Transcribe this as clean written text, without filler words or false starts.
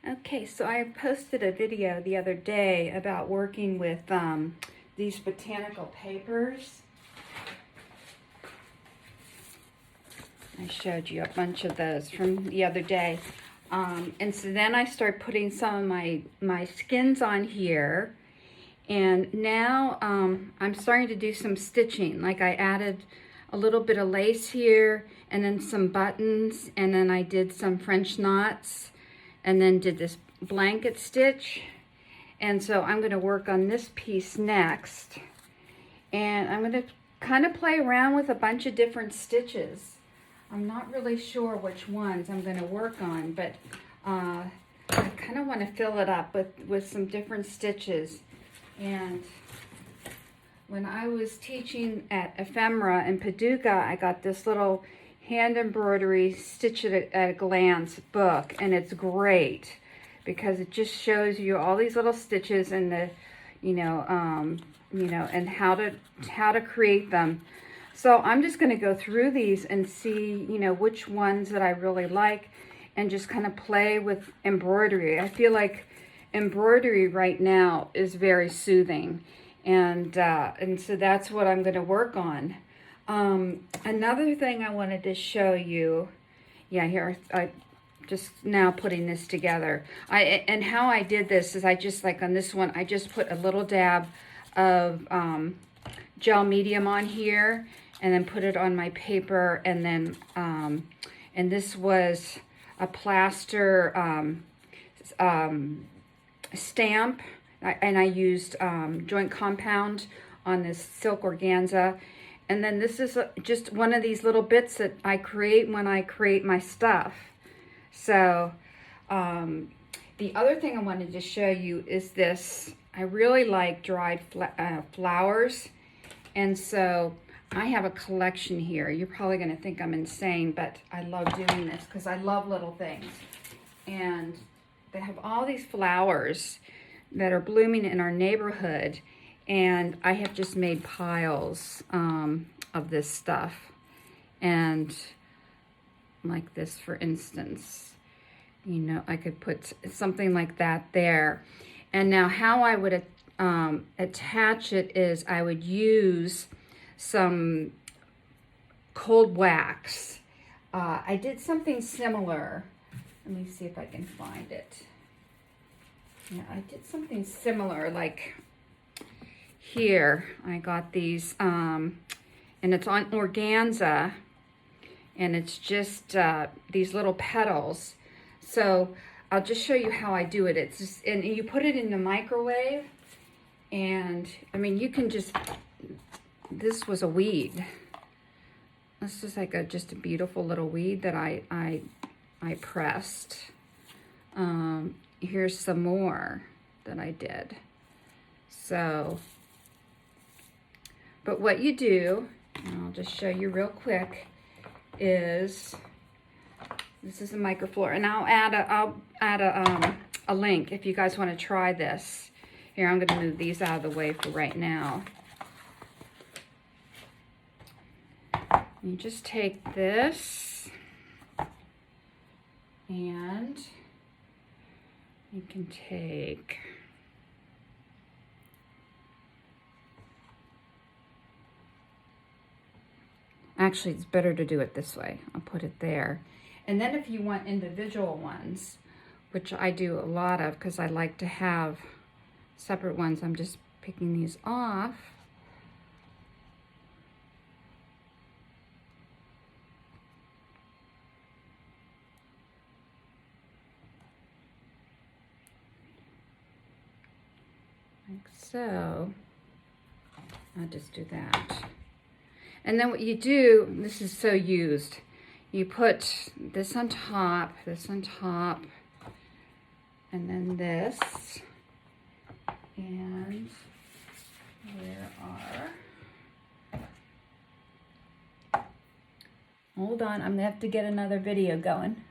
Okay, so I posted a video the other day about working with these botanical papers. I showed you a bunch of those from the other day. And so then I started putting some of my skins on here. And now I'm starting to do some stitching. Like I added a little bit of lace here, and then some buttons, and then I did some French knots, and then did this blanket stitch. And so I'm going to work on this piece next. And I'm going to kind of play around with a bunch of different stitches. I'm not really sure which ones I'm going to work on, but I kind of want to fill it up with some different stitches. And when I was teaching at Ephemera in Paducah, I got this little hand embroidery stitch at a glance book, and it's great because it just shows you all these little stitches and the, and how to create them. So I'm just going to go through these and see, which ones that I really like, and just kind of play with embroidery. I feel like embroidery right now is very soothing, and so that's what I'm going to work on. Another thing I wanted to show you, here I just now putting this together. And how I did this is I just, like on this one, I just put a little dab of gel medium on here, and then put it on my paper, and then and this was a plaster stamp, and I used joint compound on this silk organza. And then this is just one of these little bits that I create when I create my stuff. So the other thing I wanted to show you is this. I really like dried flowers, and so I have a collection here. You're probably going to think I'm insane, but I love doing this because I love little things. And they have all these flowers that are blooming in our neighborhood, and I have just made piles of this stuff. And like this, for instance, I could put something like that there. And now how I would attach it is I would use some cold wax. I did something similar. Let me see if I can find it. Yeah, I did something similar, like here. I got these, and it's on organza, and it's just these little petals. So I'll just show you how I do it. It's just, and you put it in the microwave, and I mean, you can just, this was a weed. This is like just a beautiful little weed that I pressed. Here's some more that I did. So, but what you do, and I'll just show you real quick, is this is a microflora, and I'll add a link if you guys want to try this. Here, I'm going to move these out of the way for right now. You just take this, and you can take actually, it's better to do it this way. I'll put it there. And then if you want individual ones, which I do a lot of because I like to have separate ones, I'm just picking these off. Like so. I'll just do that. And then what you do, this is so used, you put this on top, and then this, and there are, hold on, I'm gonna have to get another video going.